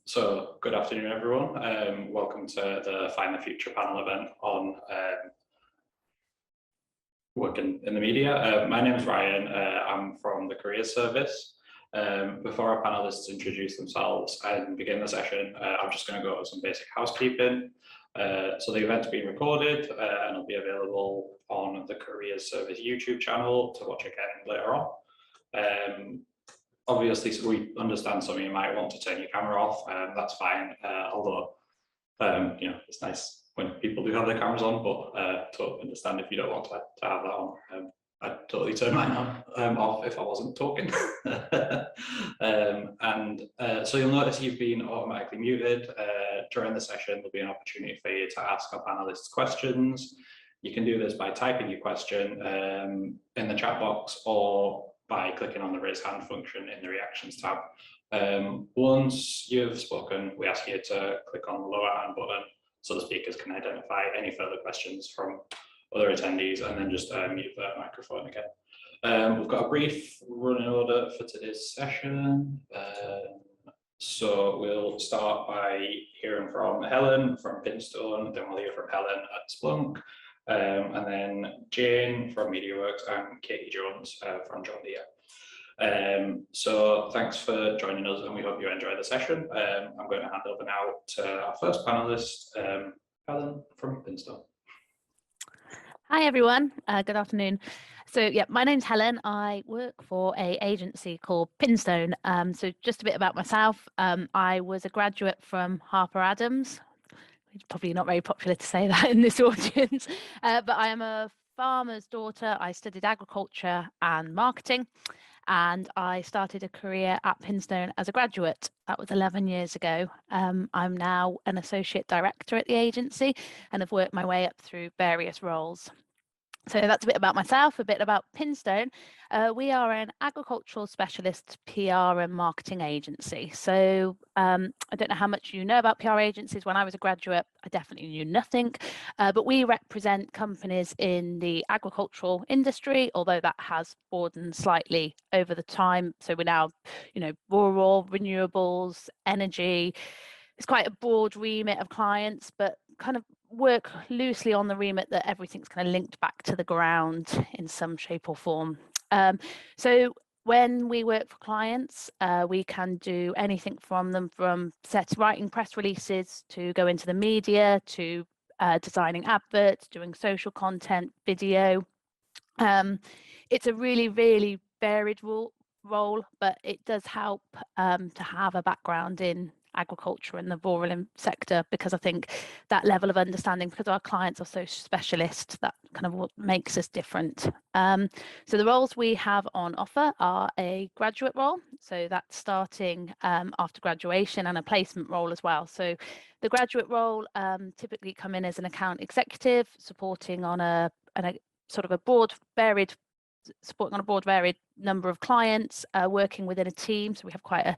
So good afternoon, everyone. Welcome to the Find the Future panel event on working in the media. My name is Ryan. I'm from the Careers Service. Before our panelists introduce themselves and begin the session, I'm just going to go over some basic housekeeping. So the event's being recorded and it'll be available on the Careers Service YouTube channel to watch again later on. Obviously, so we understand some of you might want to turn your camera off, that's fine, although you know, it's nice when people do have their cameras on, but totally understand if you don't want to have that on. I'd totally turn mine on, off if I wasn't talking. So you'll notice you've been automatically muted. During the session, there'll be an opportunity for you to ask our panelists questions. You can do this by typing your question in the chat box or by clicking on the raise hand function in the reactions tab. Once you've spoken, we ask you to click on the lower hand button so the speakers can identify any further questions from other attendees, and then just mute the microphone again. We've got a brief running order for today's session. So we'll start by hearing from Helen from Pinstone, then we'll hear from Helen at Splunk, and then Jane from Mediaworks and Katie Jones from John Deere. So thanks for joining us and we hope you enjoy the session. I'm going to hand over now to our first panelist, Helen from Pinstone. Hi everyone, good afternoon. So yeah, my name's Helen. I work for an agency called Pinstone. So just a bit about myself. I was a graduate from Harper Adams. It's probably not very popular to say that in this audience, but I am a farmer's daughter. I studied agriculture and marketing, and I started a career at Pinstone as a graduate. That was 11 years ago. I'm now an associate director at the agency and have worked my way up through various roles. So that's a bit about myself, a bit about Pinstone. We are an agricultural specialist PR and marketing agency. So I don't know how much you know about PR agencies. When I was a graduate, I definitely knew nothing, but we represent companies in the agricultural industry, although that has broadened slightly over the time. So we're now, you know, rural, renewables, energy. It's quite a broad remit of clients, but kind of work loosely on the remit that everything's kind of linked back to the ground in some shape or form. So when we work for clients, we can do anything from writing press releases to go into the media to designing adverts, doing social content, video. It's a really, really varied role, but it does help to have a background in agriculture and the rural sector, because I think that level of understanding, because our clients are so specialist, that kind of what makes us different. So the roles we have on offer are a graduate role, so that's starting after graduation, and a placement role as well. So the graduate role typically come in as an account executive, supporting on a sort of a broad varied number of clients, working within a team. So we have quite a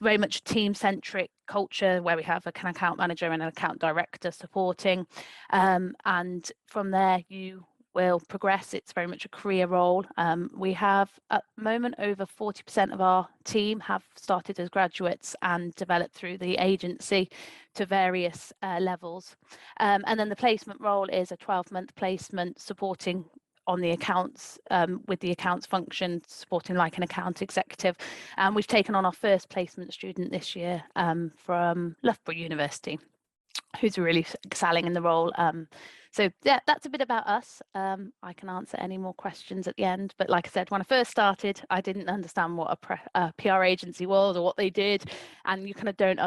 very much team-centric culture where we have an account manager and an account director supporting. And from there, you will progress. It's very much a career role. We have at the moment over 40% of our team have started as graduates and developed through the agency to various levels. And then the placement role is a 12-month placement supporting on the accounts, with the accounts function, supporting like an account executive. And we've taken on our first placement student this year from Loughborough University, who's really excelling in the role. So yeah, that's a bit about us. I can answer any more questions at the end, but like I said, when I first started, I didn't understand what a PR agency was or what they did, and you kind of don't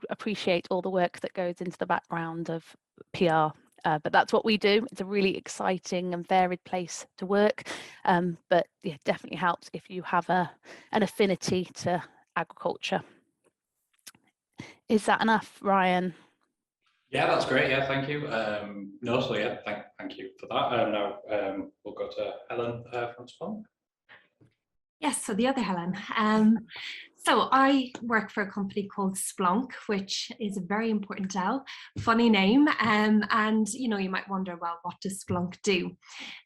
appreciate all the work that goes into the background of PR. But that's what we do. It's a really exciting and varied place to work, but yeah, definitely helps if you have an affinity to agriculture. Is that enough, Ryan? Yeah, that's great. Yeah, thank you. No, so yeah, thank you for that. Now we'll go to Helen from Splunk. Yes, so the other Helen. So I work for a company called Splunk, which is a very important L, funny name. And you might wonder, well, what does Splunk do?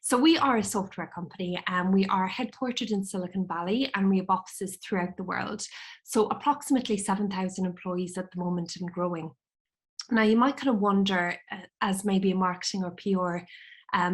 So we are a software company and we are headquartered in Silicon Valley and we have offices throughout the world. So approximately 7,000 employees at the moment and growing. Now you might kind of wonder, as maybe a marketing or PR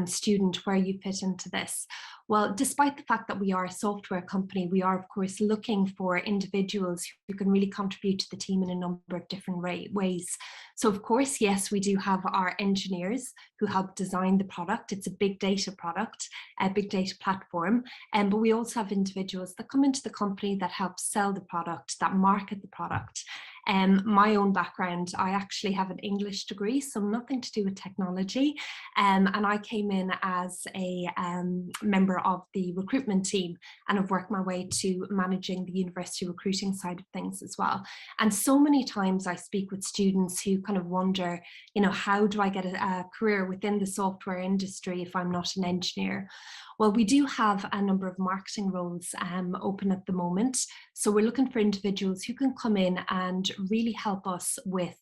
student, where you fit into this. Well, despite the fact that we are a software company, we are of course looking for individuals who can really contribute to the team in a number of different ways. So of course, yes, we do have our engineers who help design the product. It's a big data product, a big data platform. But we also have individuals that come into the company that help sell the product, that market the product. My own background, I actually have an English degree, so nothing to do with technology. And I came in as a member of the recruitment team and have worked my way to managing the university recruiting side of things as well. And so many times I speak with students who kind of wonder, how do I get a career within the software industry if I'm not an engineer? Well, we do have a number of marketing roles open at the moment. So we're looking for individuals who can come in and really help us with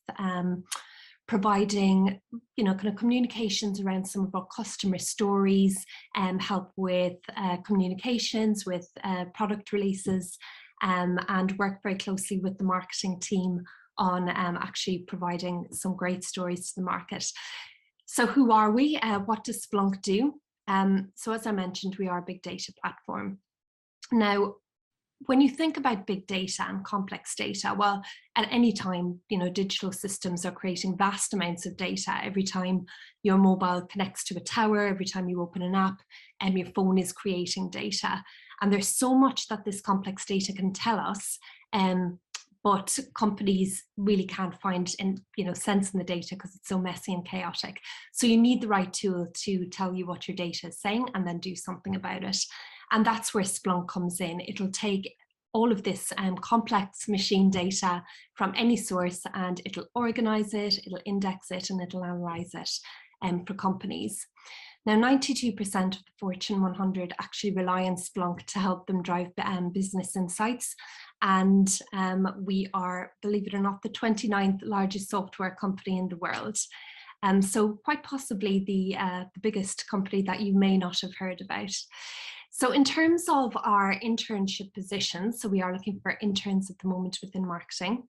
providing, kind of communications around some of our customer stories and help with communications with product releases and work very closely with the marketing team on actually providing some great stories to the market. So who are we? What does Splunk do? So as I mentioned, we are a big data platform. Now, when you think about big data and complex data, well, at any time, digital systems are creating vast amounts of data. Every time your mobile connects to a tower, every time you open an app, your phone is creating data. And there's so much that this complex data can tell us, but companies really can't find sense in the data because it's so messy and chaotic. So you need the right tool to tell you what your data is saying and then do something about it. And that's where Splunk comes in. It'll take all of this complex machine data from any source and it'll organize it, it'll index it, and it'll analyze it for companies. Now, 92% of the Fortune 100 actually rely on Splunk to help them drive business insights. And we are, believe it or not, the 29th largest software company in the world. So quite possibly the biggest company that you may not have heard about. So in terms of our internship positions, so we are looking for interns at the moment within marketing.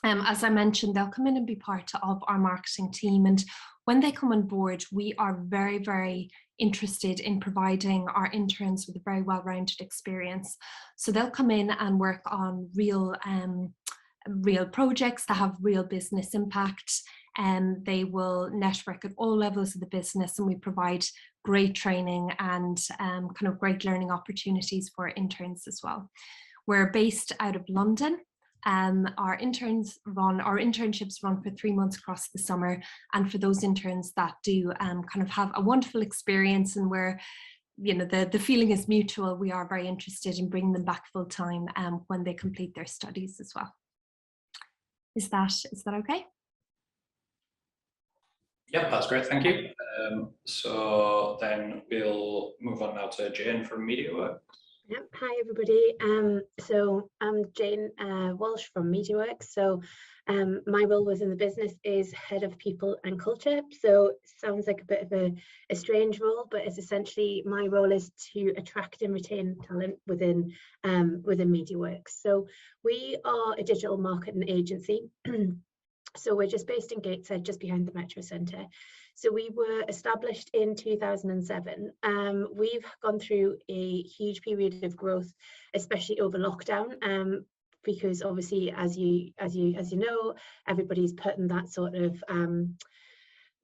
As I mentioned, they'll come in and be part of our marketing team. And when they come on board, we are very, very interested in providing our interns with a very well-rounded experience. So they'll come in and work on real projects that have real business impact. And they will network at all levels of the business, and we provide great training and kind of great learning opportunities for interns as well. We're based out of London. Our internships run for 3 months across the summer, and for those interns that do kind of have a wonderful experience and where the feeling is mutual, we are very interested in bringing them back full time when they complete their studies as well. Is that okay? Yeah, that's great, thank you. So then we'll move on now to Jane from Mediaworks. Yep. Hi everybody. So I'm Jane Walsh from Mediaworks. So my role within the business is head of people and culture. So it sounds like a bit of a strange role, but it's essentially my role is to attract and retain talent within Mediaworks. So we are a digital marketing agency. So we're just based in Gateshead, just behind the Metro Centre. So we were established in 2007. We've gone through a huge period of growth, especially over lockdown, because obviously, as you know, everybody's putting that sort of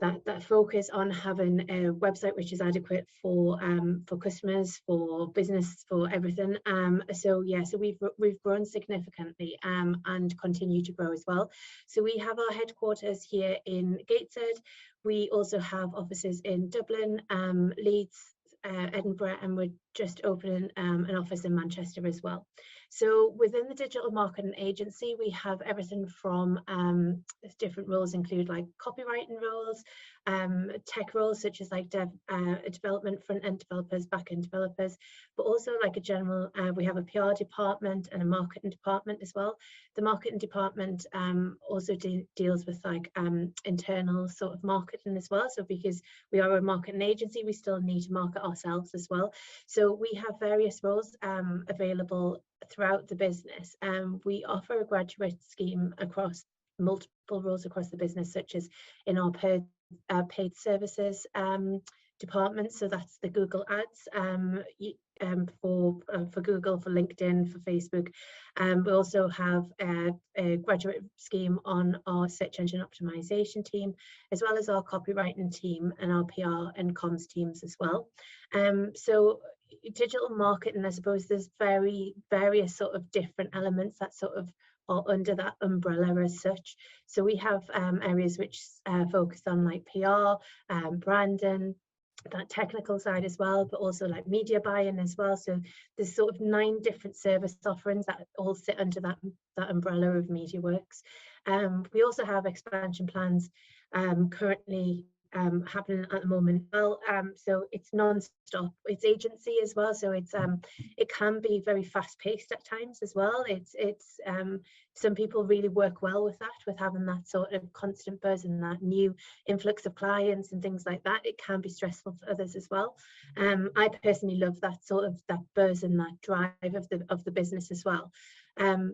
that focus on having a website which is adequate for customers, for business, for everything. So we've grown significantly and continue to grow as well. So we have our headquarters here in Gateshead. We also have offices in Dublin, Leeds, Edinburgh, and we're just opening an office in Manchester as well. So within the digital marketing agency, we have everything from different roles include like copywriting roles, tech roles such as like development, front-end developers, back-end developers, but also like a general, we have a PR department and a marketing department as well. The marketing department also deals with like internal sort of marketing as well. So because we are a marketing agency, we still need to market ourselves as well. So we have various roles available throughout the business. We offer a graduate scheme across multiple roles across the business, such as in our paid services department. So that's the Google ads for Google, for LinkedIn, for Facebook. We also have a graduate scheme on our search engine optimization team, as well as our copywriting team and our PR and comms teams as well. So digital marketing, I suppose there's various sort of different elements that sort of are under that umbrella as such. So we have areas which focus on like PR, branding, that technical side as well, but also like media buying as well. So there's sort of 9 different service offerings that all sit under that umbrella of Mediaworks. We also have expansion plans currently happening at the moment. Well, so it's non-stop. It's agency as well, so it's it can be very fast-paced at times as well. It's some people really work well with that, with having that sort of constant buzz and that new influx of clients and things like that. It can be stressful for others as well. I personally love that sort of that buzz and that drive of the business as well.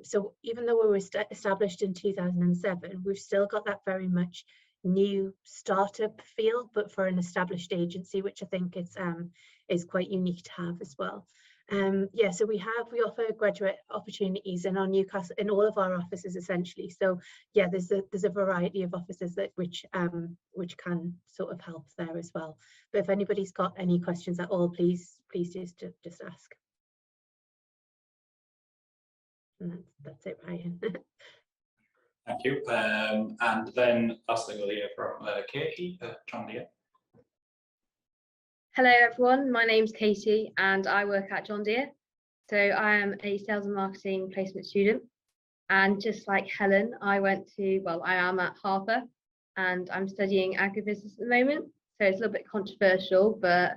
So even though we were established in 2007, we've still got that very much new startup feel, but for an established agency, which I think is quite unique to have as well. Yeah, so we offer graduate opportunities in our Newcastle, in all of our offices essentially. So yeah, there's a variety of offices that which can sort of help there as well. But if anybody's got any questions at all, please just ask. And that's it, Ryan. Thank you. And then lastly, we'll hear from Katie at John Deere. Hello everyone, my name's Katie and I work at John Deere. So I am a sales and marketing placement student, and just like Helen, I am at Harper and I'm studying agri-business at the moment. So it's a little bit controversial, but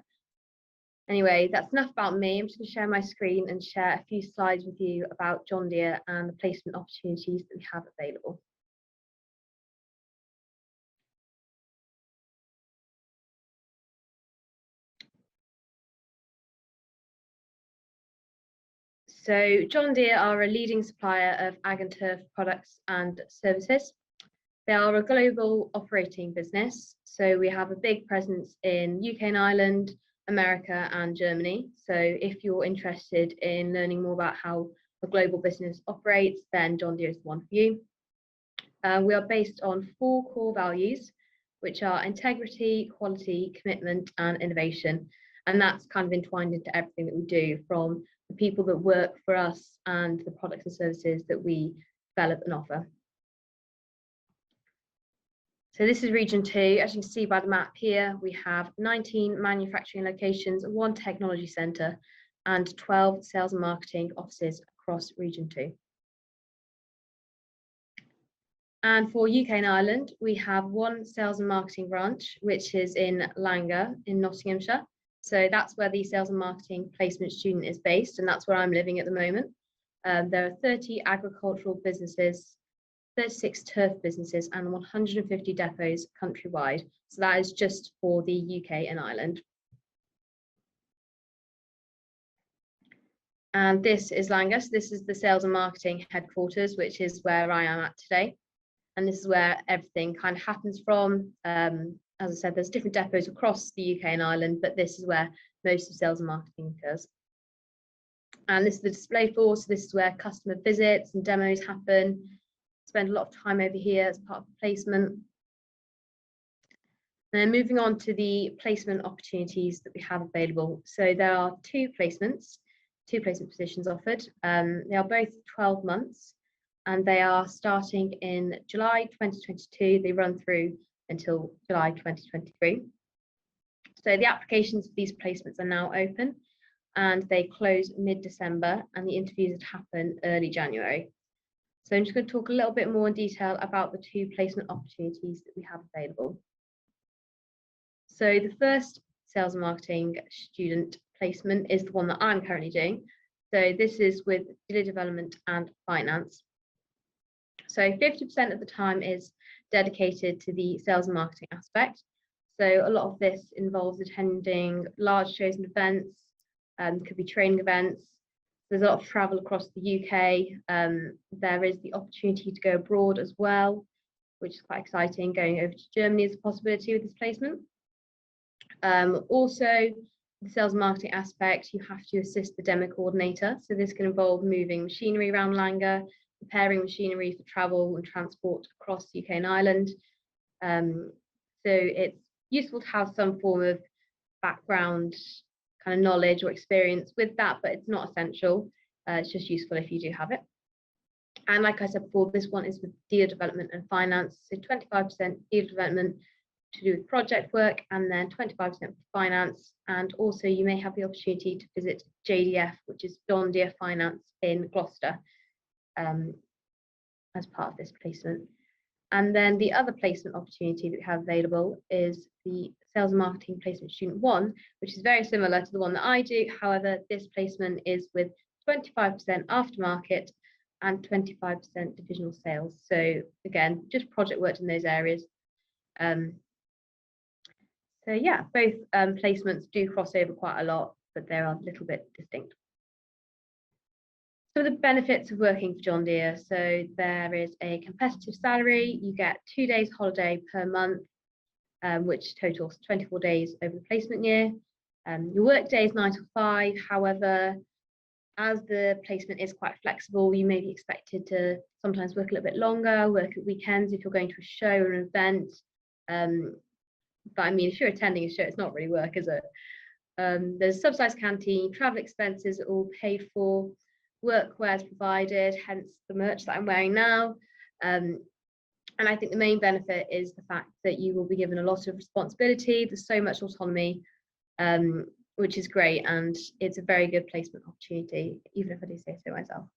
anyway, that's enough about me. I'm just going to share my screen and share a few slides with you about John Deere and the placement opportunities that we have available. So John Deere are a leading supplier of ag and turf products and services. They are a global operating business. So we have a big presence in UK and Ireland, America and Germany. So if you're interested in learning more about how a global business operates, then John Deere is the one for you. We are based on 4 core values, which are integrity, quality, commitment and innovation. And that's kind of entwined into everything that we do, from the people that work for us and the products and services that we develop and offer. So this is region 2. As you can see by the map here, we have 19 manufacturing locations, 1 technology centre and 12 sales and marketing offices across region 2. And for UK and Ireland, we have 1 sales and marketing branch, which is in Langer in Nottinghamshire. So that's where the sales and marketing placement student is based, and that's where I'm living at the moment. There are 30 agricultural businesses, 36 turf businesses and 150 depots countrywide. So that is just for the UK and Ireland. And this is Langer. So this is the sales and marketing headquarters, which is where I am at today. And this is where everything kind of happens from. As I said, there's different depots across the UK and Ireland, but this is where most of sales and marketing occurs. And this is the display floor. So this is where customer visits and demos happen. Spend a lot of time over here as part of the placement. And then moving on to the placement opportunities that we have available. So there are 2 placement positions offered. They are both 12 months and they are starting in July 2022. They run through until July 2023. So the applications for these placements are now open, and they close mid-December, and the interviews would happen early January. So I'm just going to talk a little bit more in detail about the 2 placement opportunities that we have available. So the first sales and marketing student placement is the one that I'm currently doing. So this is with dealer development and finance. So 50% of the time is dedicated to the sales and marketing aspect. So a lot of this involves attending large shows and events, could be training events. There's a lot of travel across the UK. There is the opportunity to go abroad as well, which is quite exciting. Going over to Germany is a possibility with this placement. Also, the sales and marketing aspect, you have to assist the demo coordinator. So this can involve moving machinery around Langer, preparing machinery for travel and transport across the UK and Ireland. So it's useful to have some form of background kind of knowledge or experience with that, but it's not essential. It's just useful if you do have it. And like I said before, this one is with dealer development and finance. So 25% dealer development to do with project work, and then 25% for finance. And also you may have the opportunity to visit JDF, which is John Deere Finance in Gloucester, as part of this placement. And then the other placement opportunity that we have available is the Sales and Marketing Placement Student 1, which is very similar to the one that I do. However, this placement is with 25% aftermarket and 25% divisional sales. So again, just project work in those areas. So yeah, both placements do cross over quite a lot, but they are a little bit distinct. So the benefits of working for John Deere. So there is a competitive salary. You get 2 days holiday per month, which totals 24 days over the placement year. Your work day is 9 to 5. However, as the placement is quite flexible, you may be expected to sometimes work a little bit longer, work at weekends if you're going to a show or an event. But I mean, if you're attending a show, it's not really work, is it? There's a subsidised canteen, travel expenses are all paid for, workwear is provided, hence the merch that I'm wearing now. And I think the main benefit is the fact that you will be given a lot of responsibility. There's so much autonomy, which is great, and it's a very good placement opportunity, even if I do say so myself.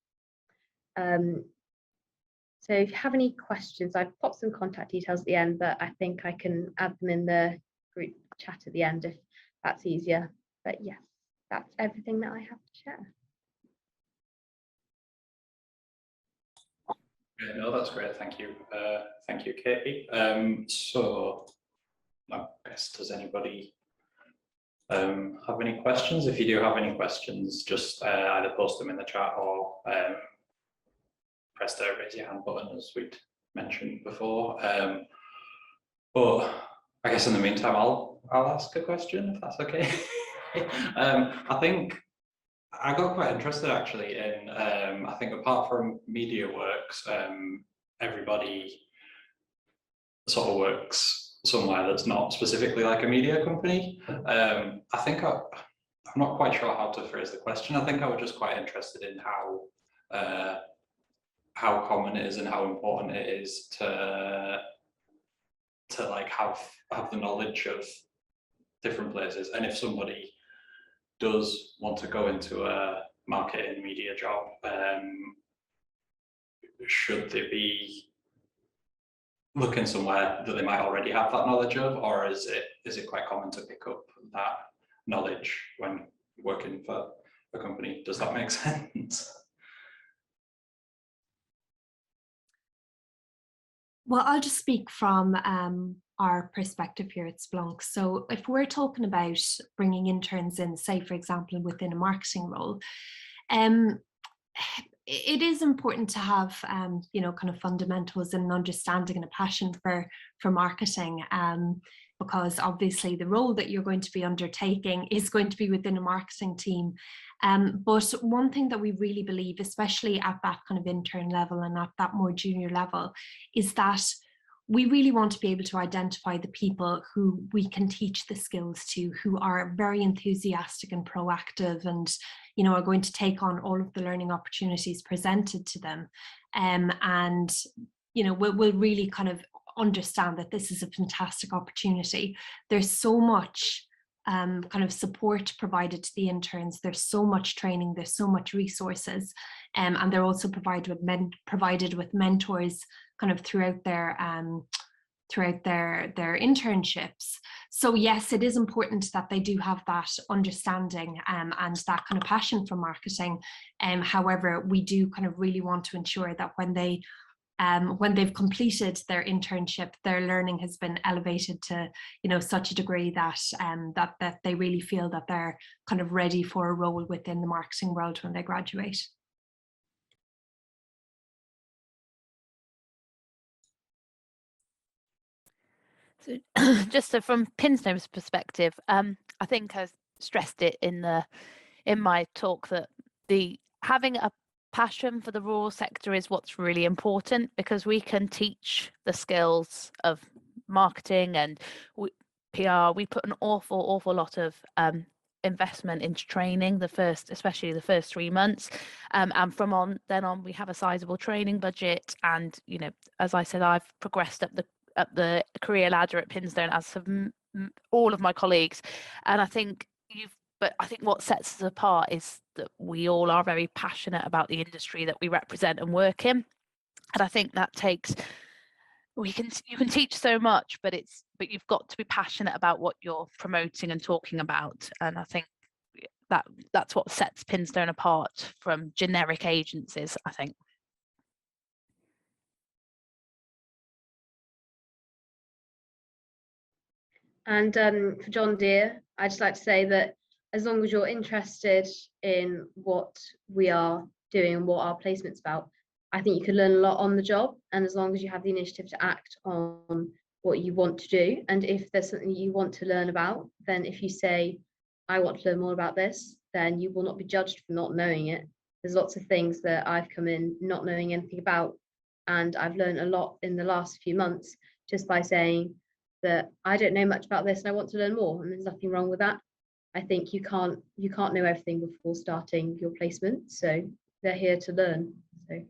So if you have any questions, I've popped some contact details at the end, but I think I can add them in the group chat at the end if that's easier. But yes, that's everything that I have to share. Yeah, no, that's great. Thank you. Thank you, Katie. So I guess, does anybody have any questions? If you do have any questions, just either post them in the chat or press the raise your hand button, as we'd mentioned before. But I guess in the meantime, I'll ask a question, if that's okay. I think I got quite interested actually in, I think apart from Mediaworks, everybody sort of works somewhere that's not specifically like a media company. I think I'm not quite sure how to phrase the question. I think I was just quite interested in how common it is and how important it is to like have the knowledge of different places. And if somebody does want to go into a marketing media job, should they be looking somewhere that they might already have that knowledge of, or is it quite common to pick up that knowledge when working for a company? Does that make sense? Well, I'll just speak from our perspective here at Splunk. So if we're talking about bringing interns in, say, for example, within a marketing role, it is important to have, you know, kind of fundamentals and an understanding and a passion for marketing, because obviously the role that you're going to be undertaking is going to be within a marketing team. But one thing that we really believe, especially at that kind of intern level and at that more junior level, is that we really want to be able to identify the people who we can teach the skills to, who are very enthusiastic and proactive and, you know, are going to take on all of the learning opportunities presented to them. And, you know, we'll really kind of understand that this is a fantastic opportunity. There's so much kind of support provided to the interns. There's so much training, there's so much resources, and they're also provided with mentors kind of throughout their internships. So yes, it is important that they do have that understanding and that kind of passion for marketing. However, we do kind of really want to ensure that when they've completed their internship, their learning has been elevated to, such a degree that that they really feel that they're kind of ready for a role within the marketing world when they graduate. So just so from Pinstone's perspective, I think I stressed it in my talk that having a passion for the rural sector is what's really important, because we can teach the skills of marketing and PR. We put an awful lot of investment into training especially the first 3 months, and from then on we have a sizable training budget. And as I said, I've progressed up the career ladder at Pinstone, as have all of my colleagues, and I think what sets us apart is that we all are very passionate about the industry that we represent and work in. And I think that you can teach so much, but you've got to be passionate about what you're promoting and talking about. And I think that's what sets Pinstone apart from generic agencies, I think. And for John Deere, I'd just like to say that as long as you're interested in what we are doing and what our placement's about, I think you can learn a lot on the job. And as long as you have the initiative to act on what you want to do, and if there's something you want to learn about, then if you say, I want to learn more about this, then you will not be judged for not knowing it. There's lots of things that I've come in not knowing anything about, and I've learned a lot in the last few months just by saying that I don't know much about this and I want to learn more, and there's nothing wrong with that. I think you can't know everything before starting your placement, so they're here to learn. So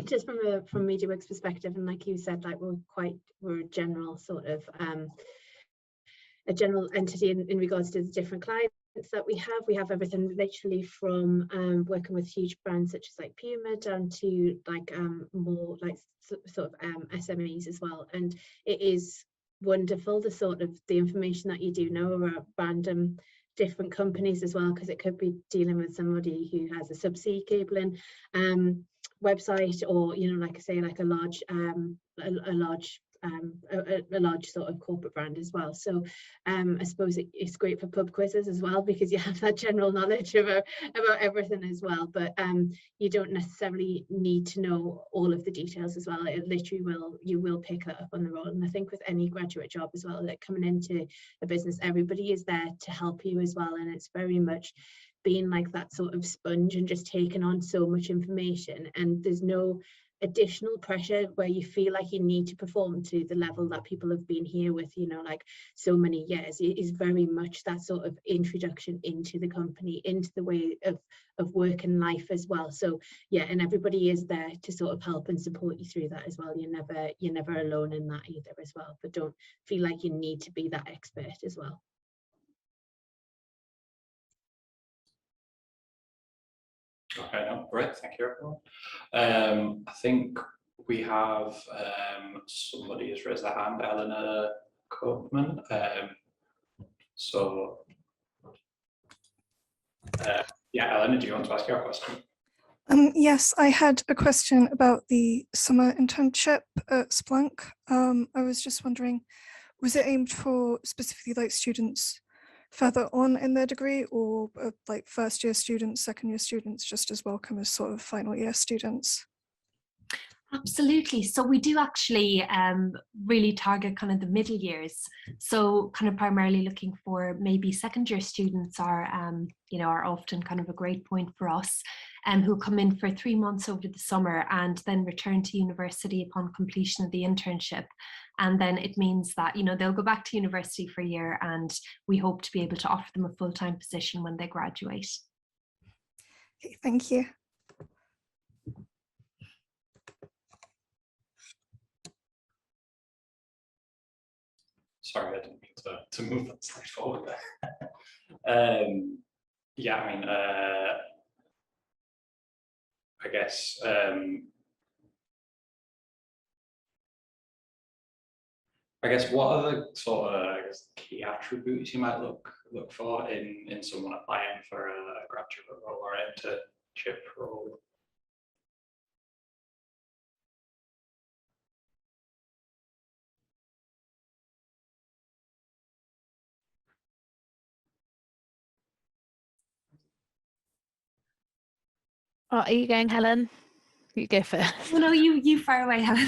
just from Mediaworks perspective, and like you said, like we're a general sort of a general entity in regards to the different clients that we have everything literally from working with huge brands such as like Puma down to like more like sort of SMEs as well. And it is wonderful the information that you do know about random different companies as well, because it could be dealing with somebody who has a subsea cabling website, or like I say, like a large sort of corporate brand as well. So I suppose it's great for pub quizzes as well, because you have that general knowledge about everything as well. But you don't necessarily need to know all of the details as well. It literally you will pick that up on the road. And I think with any graduate job as well, like coming into a business, everybody is there to help you as well, and it's very much being like that sort of sponge and just taking on so much information, and there's no additional pressure where you feel like you need to perform to the level that people have been here with, like so many years. It is very much that sort of introduction into the company, into the way of work and life as well. So yeah, and everybody is there to sort of help and support you through that as well. You're never alone in that either as well, but don't feel like you need to be that expert as well. Okay, no, great, thank you everyone. I think we have somebody has raised their hand, Eleanor Copeman. Yeah, Eleanor, do you want to ask your question? Yes, I had a question about the summer internship at Splunk. I was just wondering, was it aimed for specifically like students further on in their degree, or like first year students, second year students, just as welcome as sort of final year students? Absolutely. So we do actually really target kind of the middle years. So kind of primarily looking for maybe second year students are often kind of a great point for us, who come in for 3 months over the summer and then return to university upon completion of the internship. And then it means that, they'll go back to university for a year, and we hope to be able to offer them a full-time position when they graduate. Okay, thank you. sorry, I didn't mean to move that slide forward there. Yeah, I mean, I guess what are the sort of key attributes you might look for in someone applying for a graduate role or internship role? Oh, are you going, Helen? You go first. Well, no, you fire away, Helen.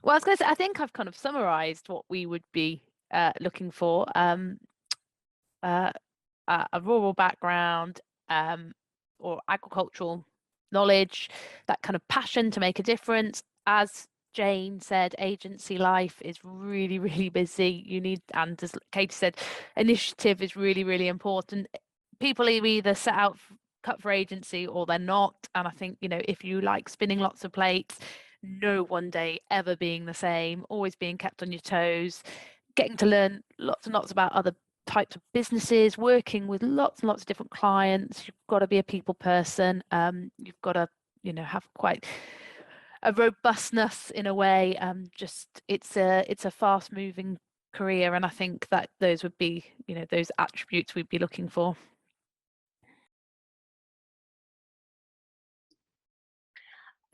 Well, I was going to say, I think I've kind of summarised what we would be looking for. A rural background or agricultural knowledge, that kind of passion to make a difference. As Jane said, agency life is really, really busy. You need, and as Katie said, initiative is really, really important. People either set out cut for agency or they're not. And I think, you know, if you like spinning lots of plates, no one day ever being the same, always being kept on your toes, getting to learn lots and lots about other types of businesses, working with lots and lots of different clients. You've got to be a people person. You've got to, you know, have quite a robustness in a way. Just it's a fast moving career, and I think that those would be, you know, those attributes we'd be looking for.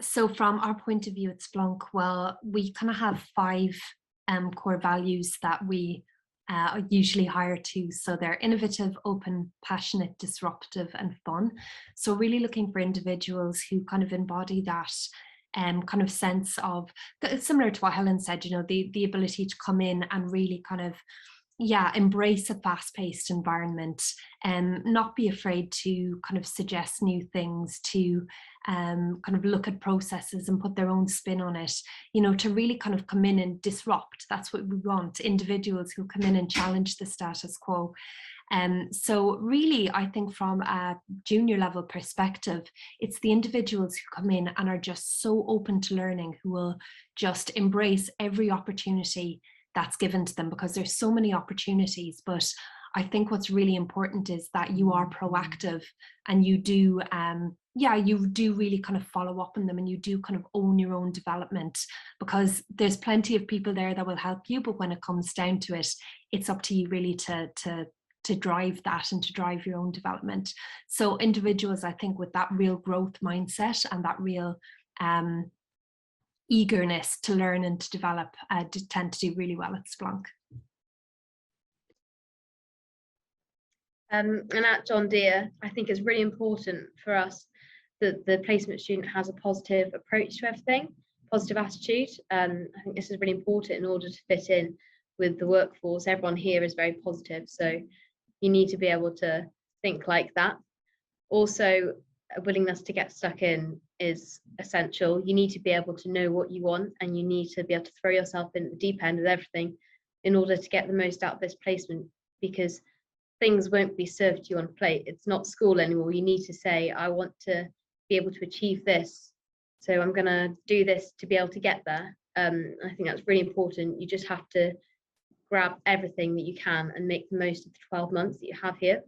So from our point of view at Splunk, well, we kind of have 5 core values that we usually hire to. So they're innovative, open, passionate, disruptive, and fun. So really looking for individuals who kind of embody that kind of sense of, similar to what Helen said, you know, the ability to come in and really kind of, yeah, embrace a fast-paced environment and not be afraid to kind of suggest new things, to kind of look at processes and put their own spin on it, you know, to really kind of come in and disrupt. That's what we want, individuals who come in and challenge the status quo. So really, I think from a junior level perspective, it's the individuals who come in and are just so open to learning, who will just embrace every opportunity that's given to them, because there's so many opportunities. But I think what's really important is that you are proactive and you do, you do really kind of follow up on them, and you do kind of own your own development, because there's plenty of people there that will help you. But when it comes down to it, it's up to you really to drive that and to drive your own development. So individuals, I think, with that real growth mindset and that real eagerness to learn and to develop tend to do really well at Splunk. And at John Deere, I think it's really important for us that the placement student has a positive approach to everything, positive attitude. I think this is really important in order to fit in with the workforce. Everyone here is very positive, so you need to be able to think like that. Also, a willingness to get stuck in is essential. You need to be able to know what you want, and you need to be able to throw yourself in the deep end of everything in order to get the most out of this placement, because things won't be served to you on a plate. It's not school anymore. You need to say, I want to be able to achieve this, so I'm going to do this to be able to get there. I think that's really important. You just have to grab everything that you can and make the most of the 12 months that you have here.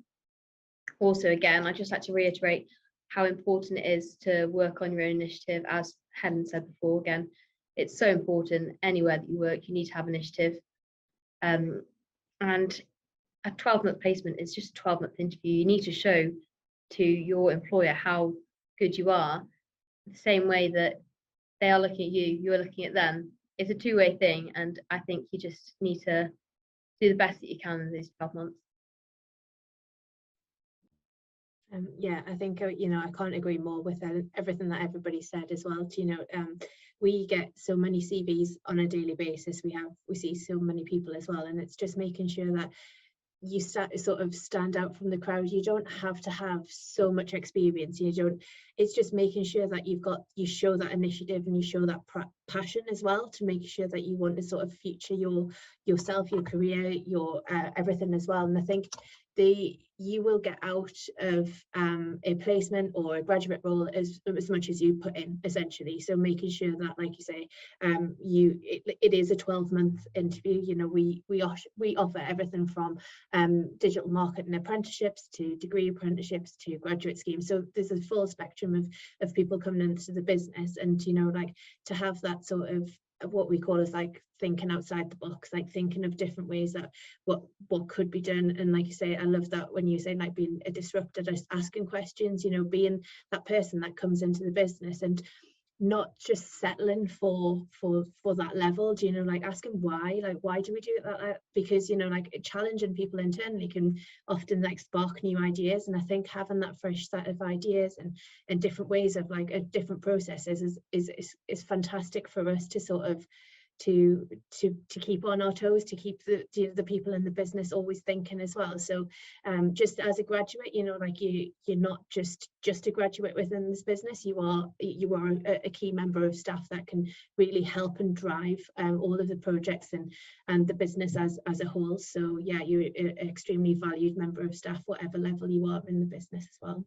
Also, again, I'd just like to reiterate how important it is to work on your own initiative. As Helen said before, again, it's so important. Anywhere that you work, you need to have initiative. And a 12-month placement is just a 12-month interview. You need to show to your employer how good you are, the same way that they are looking at you, you're looking at them. It's a two-way thing, and I think you just need to do the best that you can in these 12 months. Yeah, I think, you know, I can't agree more with everything that everybody said as well. You know, we get so many CVs on a daily basis. We see so many people as well, and it's just making sure that you sort of stand out from the crowd. You don't have to have so much experience. It's just making sure that you show that initiative and you show that passion as well, to make sure that you want to sort of future yourself, your career, your everything as well. And I think, you will get out of a placement or a graduate role as much as you put in, essentially. So making sure that, like you say, it is a 12-month interview. You know, we offer everything from digital marketing apprenticeships to degree apprenticeships to graduate schemes. So there's a full spectrum of people coming into the business, and you know, like to have that sort of what we call is like thinking outside the box, like thinking of different ways that what could be done. And like you say, I love that when you say like being a disruptor, just asking questions, you know, being that person that comes into the business and not just settling for that level, do you know, like asking why do we do it like that? Because, you know, like challenging people internally can often like spark new ideas, and I think having that fresh set of ideas and different ways of like different processes is fantastic for us to sort of to keep on our toes, to keep the people in the business always thinking as well. So just as a graduate, you know, like you're not just a graduate within this business, you are a key member of staff that can really help and drive all of the projects and the business as a whole. So yeah, you're an extremely valued member of staff, whatever level you are in the business as well.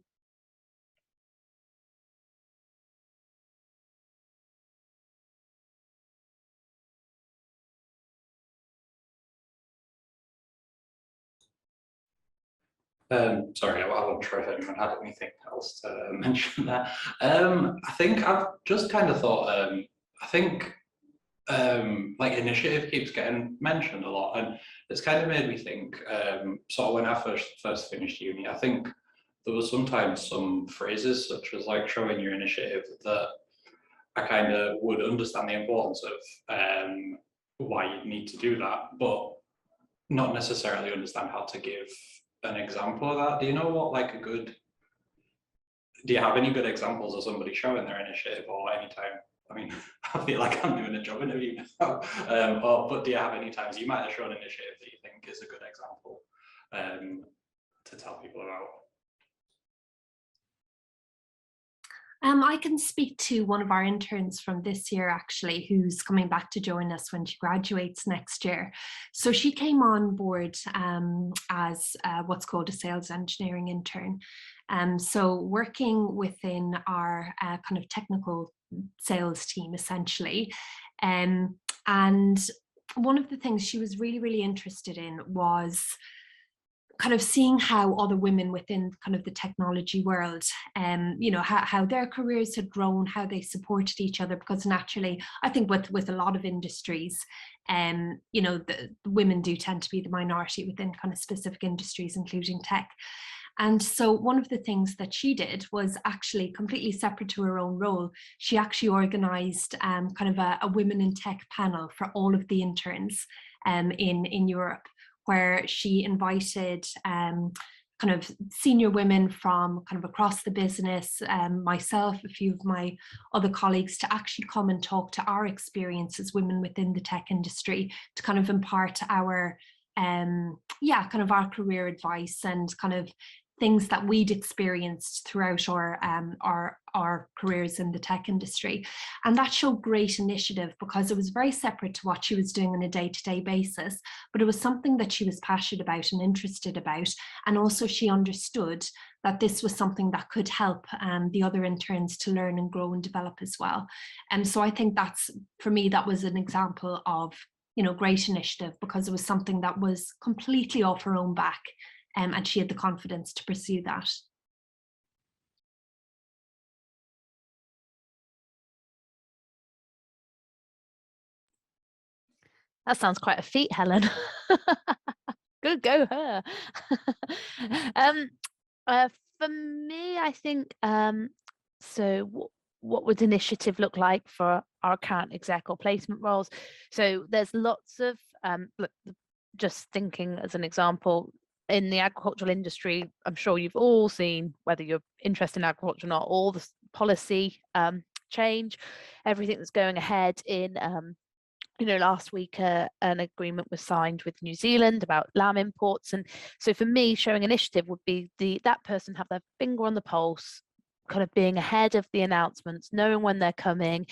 Sorry, I wasn't sure if anyone had anything else to mention there. I think I've just kind of thought, I think like initiative keeps getting mentioned a lot, and it's kind of made me think, sort of when I first finished uni, I think there was sometimes some phrases such as like showing your initiative that I kind of would understand the importance of why you need to do that, but not necessarily understand how to give an example of that. Do you know what like do you have any good examples of somebody showing their initiative, or anytime? I mean, I feel like I'm doing a job interview now, but do you have any times you might have shown initiative that you think is a good example to tell people about? I can speak to one of our interns from this year, actually, who's coming back to join us when she graduates next year. So she came on board as what's called a sales engineering intern. So working within our kind of technical sales team, essentially. And one of the things she was really, really interested in was kind of seeing how other women within kind of the technology world, you know, how their careers had grown, how they supported each other, because naturally, I think with a lot of industries, you know, the women do tend to be the minority within kind of specific industries, including tech. And so one of the things that she did was actually completely separate to her own role. She actually organized kind of a women in tech panel for all of the interns in Europe, where she invited kind of senior women from kind of across the business, myself, a few of my other colleagues, to actually come and talk to our experience as women within the tech industry, to kind of impart our, kind of our career advice and kind of things that we'd experienced throughout our careers in the tech industry. And that showed great initiative, because it was very separate to what she was doing on a day-to-day basis, but it was something that she was passionate about and interested about. And also she understood that this was something that could help the other interns to learn and grow and develop as well. And so I think that's, for me, that was an example of, you know, great initiative, because it was something that was completely off her own back. And she had the confidence to pursue that. That sounds quite a feat, Helen. Good, go her. For me, I think, so what would initiative look like for our account exec or placement roles? So there's lots of, just thinking as an example, in the agricultural industry, I'm sure you've all seen, whether you're interested in agriculture or not, all the policy change, everything that's going ahead in, you know, last week an agreement was signed with New Zealand about lamb imports. And so for me, showing initiative would be that person have their finger on the pulse, kind of being ahead of the announcements, knowing when they're coming,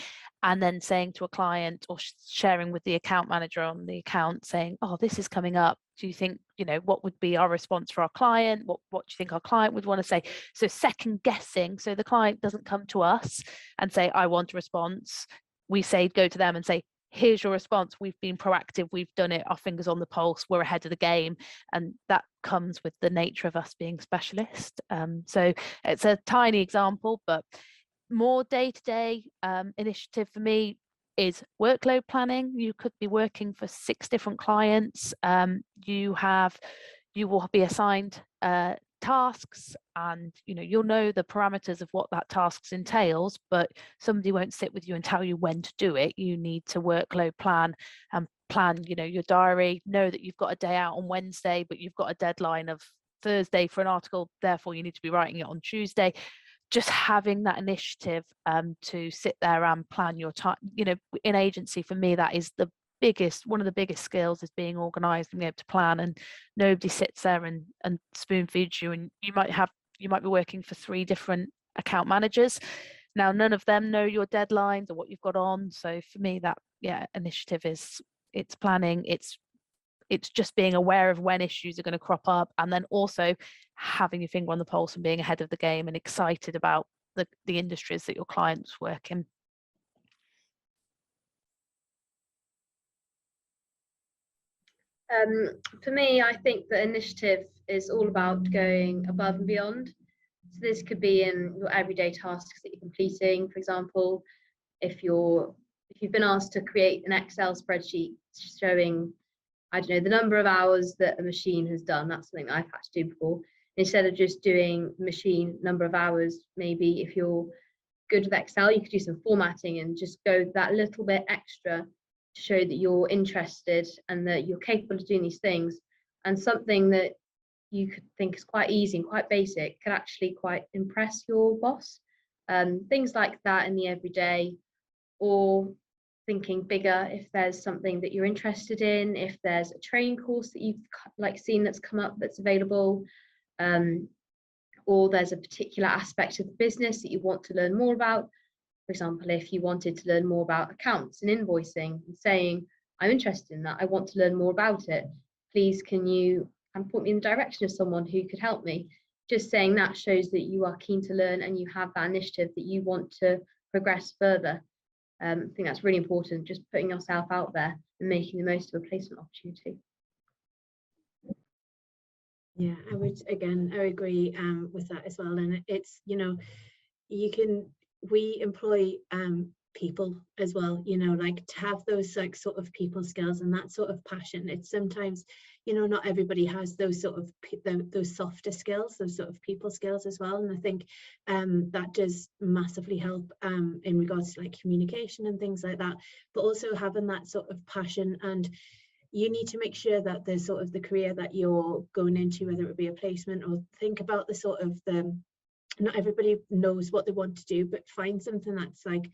and then saying to a client or sharing with the account manager on the account saying, oh, this is coming up. Do you think, what would be our response for our client? What do you think our client would want to say? So second guessing, so the client doesn't come to us and say, I want a response. We say, go to them and say, here's your response. We've been proactive. We've done it. Our fingers on the pulse. We're ahead of the game. And that comes with the nature of us being specialists. So it's a tiny example, but more day-to-day initiative for me is workload planning. You could be working for 6 different clients. You will be assigned tasks, and you'll know the parameters of what that task entails, but somebody won't sit with you and tell you when to do it. You need to workload plan and plan your diary, know that you've got a day out on Wednesday, but you've got a deadline of Thursday for an article, therefore you need to be writing it on Tuesday. Just having that initiative to sit there and plan your time. In agency, for me, that is one of the biggest skills, is being organized and being able to plan, and nobody sits there and spoon feeds you. And you might be working for 3 different account managers. Now, none of them know your deadlines or what you've got on. So for me, that initiative it's planning, it's just being aware of when issues are going to crop up, and then also having your finger on the pulse and being ahead of the game and excited about the industries that your clients work in. For me, I think the initiative is all about going above and beyond. So this could be in your everyday tasks that you're completing. For example, if you've been asked to create an Excel spreadsheet showing, I don't know, the number of hours that a machine has done. That's something that I've had to do before. Instead of just doing machine number of hours, maybe if you're good with Excel, you could do some formatting and just go that little bit extra to show that you're interested and that you're capable of doing these things. And something that you could think is quite easy and quite basic could actually quite impress your boss. Things like that in the everyday, or thinking bigger, if there's something that you're interested in, if there's a training course that you've seen that's come up that's available, or there's a particular aspect of the business that you want to learn more about. For example, if you wanted to learn more about accounts and invoicing and saying, I'm interested in that, I want to learn more about it, please can you point me in the direction of someone who could help me? Just saying that shows that you are keen to learn and you have that initiative that you want to progress further. I think that's really important, just putting yourself out there and making the most of a placement opportunity. Yeah, I would agree with that as well. And it's, we employ people as well, like to have those sort of people skills and that sort of passion. It's sometimes, not everybody has those sort of those softer skills, those sort of people skills as well. And I think that does massively help in regards to like communication and things like that, but also having that sort of passion. And you need to make sure that the sort of the career that you're going into, whether it be a placement, or think about the sort of not everybody knows what they want to do, but find something that's like,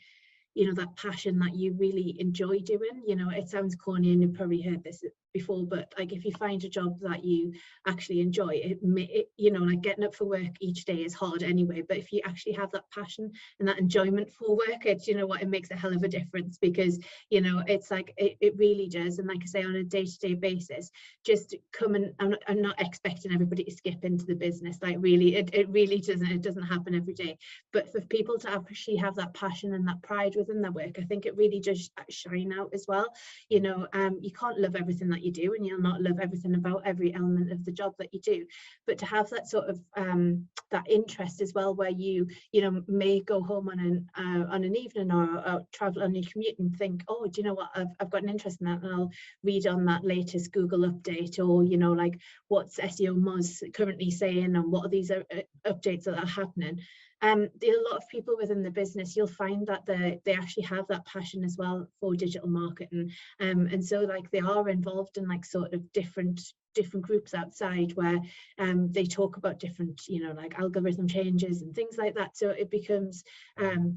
that passion that you really enjoy doing. It sounds corny and you've probably heard this before, but like if you find a job that you actually enjoy, like getting up for work each day is hard anyway, but if you actually have that passion and that enjoyment for work, it makes a hell of a difference, because it's like it really does. And like I say, on a day-to-day basis, just come and I'm not expecting everybody to skip into the business, like really it really doesn't happen every day, but for people to actually have that passion and that pride within their work, I think it really does shine out as well. You can't love everything that you do, and you'll not love everything about every element of the job that you do, but to have that sort of that interest as well, where you may go home on an evening or travel on your commute and think, oh, do you know what, I've got an interest in that, and I'll read on that latest Google update, or like what's SEO Moz currently saying, and what are these updates that are happening. A lot of people within the business, you'll find that they actually have that passion as well for digital marketing, and so like they are involved in like sort of different different groups outside where they talk about different, you know, like algorithm changes and things like that. So it becomes,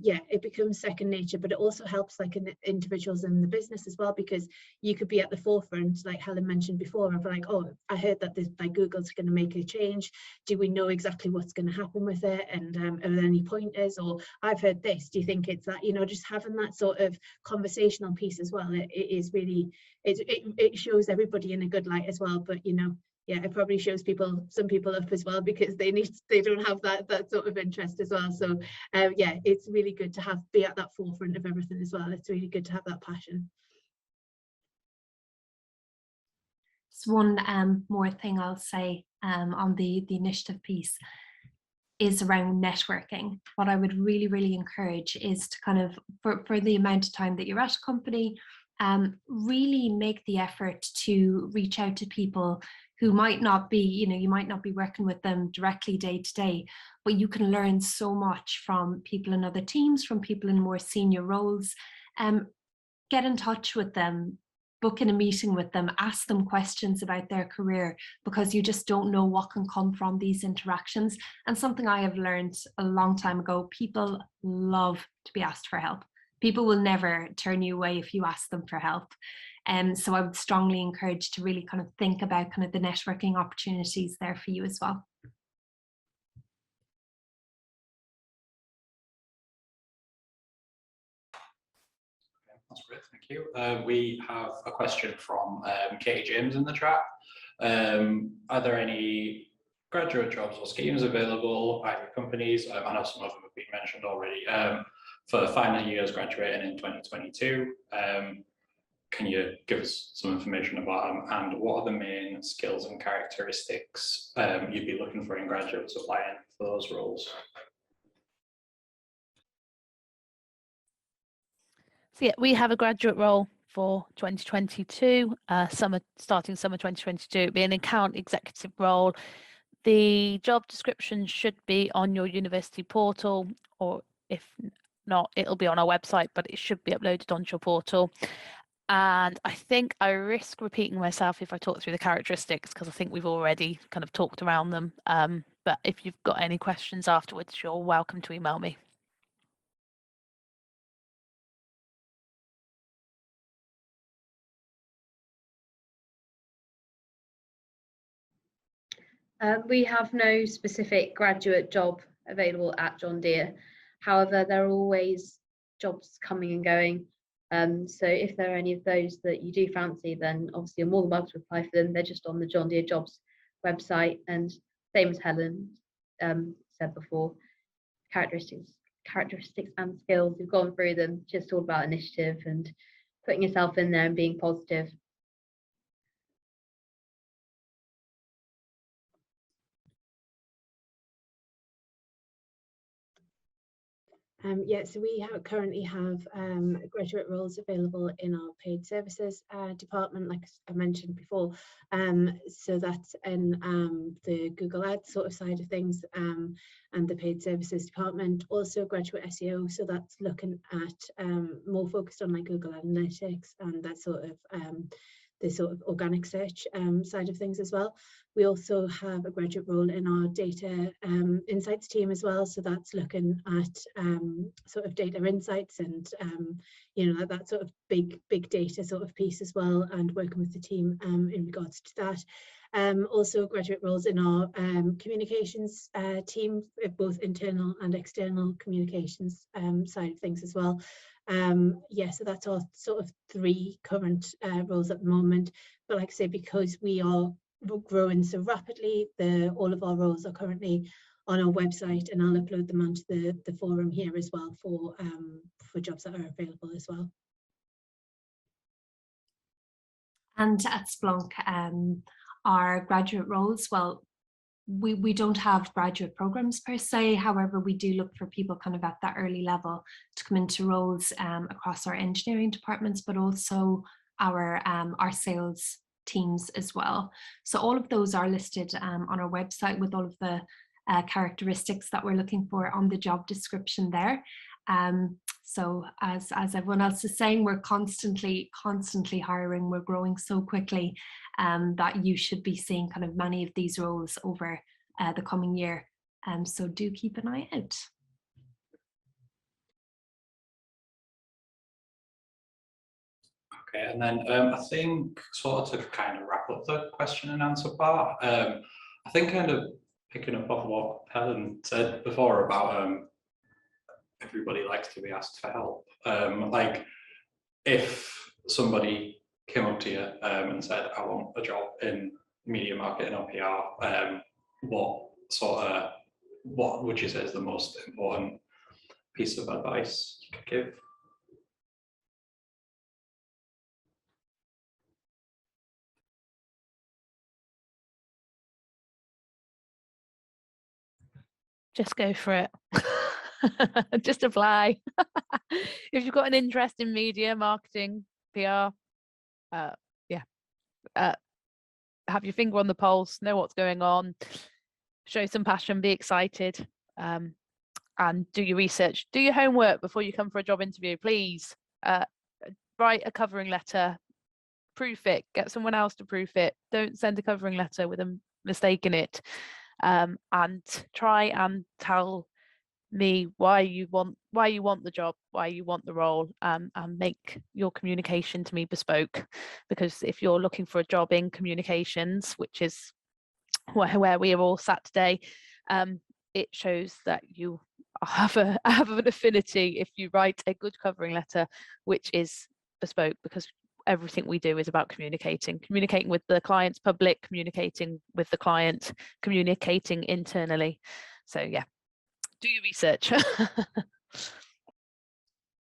yeah, it becomes second nature, but it also helps like individuals in the business as well, because you could be at the forefront, like Helen mentioned before, of like, oh, I heard that this, like, Google's going to make a change. Do we know exactly what's going to happen with it? And are there any pointers? Or I've heard this, do you think it's that? You know, just having that sort of conversational piece as well, it is really, it shows everybody in a good light as well. But you know, yeah, it probably shows some people up as well, because they don't have that sort of interest as well. So yeah, it's really good to be at that forefront of everything as well. It's really good to have that passion. So one more thing I'll say on the initiative piece is around networking. What I would really encourage is to kind of, for the amount of time that you're at a company, really make the effort to reach out to people who might not be, you know, you might not be working with them directly day to day, but you can learn so much from people in other teams, from people in more senior roles. Get in touch with them, book in a meeting with them, ask them questions about their career, because you just don't know what can come from these interactions. And something I have learned a long time ago, people love to be asked for help. People will never turn you away if you ask them for help. So I would strongly encourage to really kind of think about kind of the networking opportunities there for you as well. That's great, thank you. We have a question from Katie James in the chat. Are there any graduate jobs or schemes available by companies? I know some of them have been mentioned already, for final years graduating in 2022. Can you give us some information about them, and what are the main skills and characteristics you'd be looking for in graduates applying for those roles? So yeah, we have a graduate role for 2022, starting summer 2022. It'll be an account executive role. The job description should be on your university portal, or if not, it'll be on our website, but it should be uploaded onto your portal. And I think I risk repeating myself if I talk through the characteristics, because I think we've already kind of talked around them. But if you've got any questions afterwards, you're welcome to email me. We have no specific graduate job available at John Deere. However, there are always jobs coming and going. So if there are any of those that you do fancy, then obviously you're more than welcome to apply for them. They're just on the John Deere jobs website, and same as Helen said before, characteristics and skills. We've gone through them, just all about initiative and putting yourself in there and being positive. Yeah, so we currently have graduate roles available in our paid services department, like I mentioned before. So that's in the Google Ads sort of side of things, and the paid services department. Also graduate SEO, so that's looking at more focused on like Google Analytics and that sort of the sort of organic search side of things as well. We also have a graduate role in our data insights team as well. So that's looking at sort of data insights and you know, that sort of big data sort of piece as well, and working with the team in regards to that. Also graduate roles in our communications team, both internal and external communications side of things as well. Yeah, so that's our sort of 3 current roles at the moment. But like I say, because we are growing so rapidly, all of our roles are currently on our website, and I'll upload them onto the forum here as well for jobs that are available as well. And at Splunk, our graduate roles, well, we don't have graduate programs per se. However, we do look for people kind of at that early level to come into roles across our engineering departments, but also our sales teams as well. So all of those are listed on our website with all of the characteristics that we're looking for on the job description there. So as everyone else is saying, we're constantly hiring. We're growing so quickly that you should be seeing kind of many of these roles over the coming year. So do keep an eye out. Okay, and then I think sort of to kind of wrap up the question and answer part, I think kind of picking up off what Helen said before about everybody likes to be asked for help. Like if somebody came up to you and said, I want a job in media marketing or PR, what would you say is the most important piece of advice you could give? Just go for it. Just apply. If you've got an interest in media, marketing, PR, have your finger on the pulse, know what's going on, show some passion, be excited, and do your research, do your homework before you come for a job interview, please. Write a covering letter, proof it, get someone else to proof it. Don't send a covering letter with a mistake in it. And try and tell me why you want the job, why you want the role, and make your communication to me bespoke. Because if you're looking for a job in communications, which is where we are all sat today, it shows that you have an affinity if you write a good covering letter which is bespoke, because everything we do is about communicating with the client's public, communicating with the client, communicating internally. So yeah, do your research.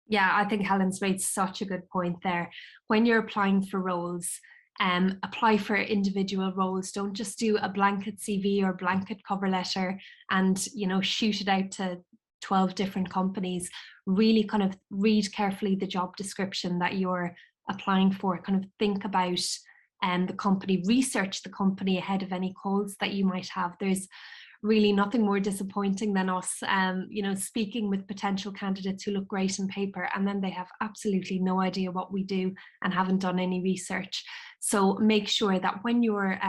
Yeah, I think Helen's made such a good point there. When you're applying for roles, apply for individual roles. Don't just do a blanket CV or blanket cover letter and, you know, shoot it out to 12 different companies. Really kind of read carefully the job description that you're applying for. Kind of think about the company, research the company ahead of any calls that you might have. There's really nothing more disappointing than us, you know, speaking with potential candidates who look great on paper and then they have absolutely no idea what we do and haven't done any research. So make sure that when you're,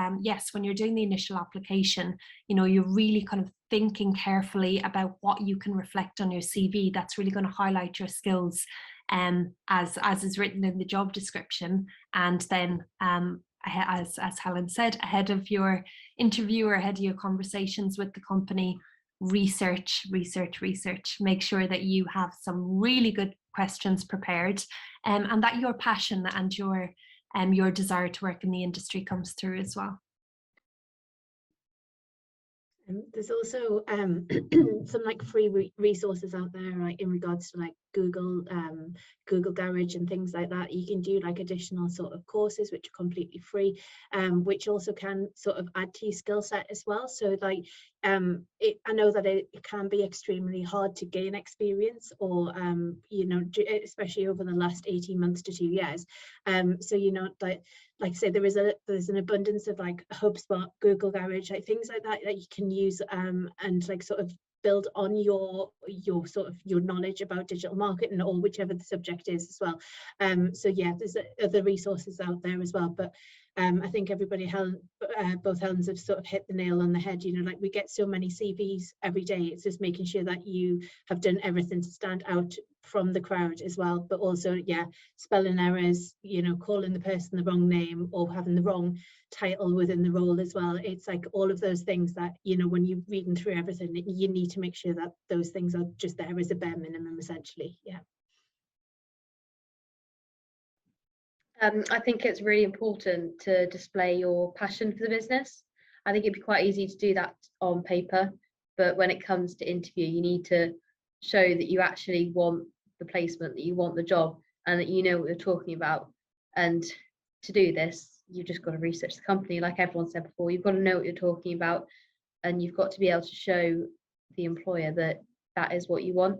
when you're doing the initial application, you know, you're really kind of thinking carefully about what you can reflect on your CV that's really going to highlight your skills, as is written in the job description. And then as Helen said, ahead of your interview or ahead of your conversations with the company, research, make sure that you have some really good questions prepared, and that your passion and your desire to work in the industry comes through as well. There's also some like free resources out there, like in regards to like Google Garage and things like that. You can do like additional sort of courses which are completely free, which also can sort of add to your skill set as well. So like I know that it can be extremely hard to gain experience, or you know, especially over the last 18 months to 2 years. So you know, like I say, there's an abundance of like HubSpot, Google Garage, like things like that you can use, and like sort of build on your sort of your knowledge about digital marketing, or whichever the subject is as well. So yeah, there's other resources out there as well. But I think everybody, both Helens have sort of hit the nail on the head. You know, like we get so many CVs every day. It's just making sure that you have done everything to stand out from the crowd as well. But also, yeah, spelling errors, you know, calling the person the wrong name or having the wrong title within the role as well. It's like all of those things that, you know, when you're reading through everything, you need to make sure that those things are just there as a bare minimum, essentially. Yeah. I think it's really important to display your passion for the business. I think it'd be quite easy to do that on paper, but when it comes to interview, you need to show that you actually want the placement, that you want the job, and that you know what you're talking about. And to do this, you've just got to research the company, like everyone said before. You've got to know what you're talking about, and you've got to be able to show the employer that that is what you want.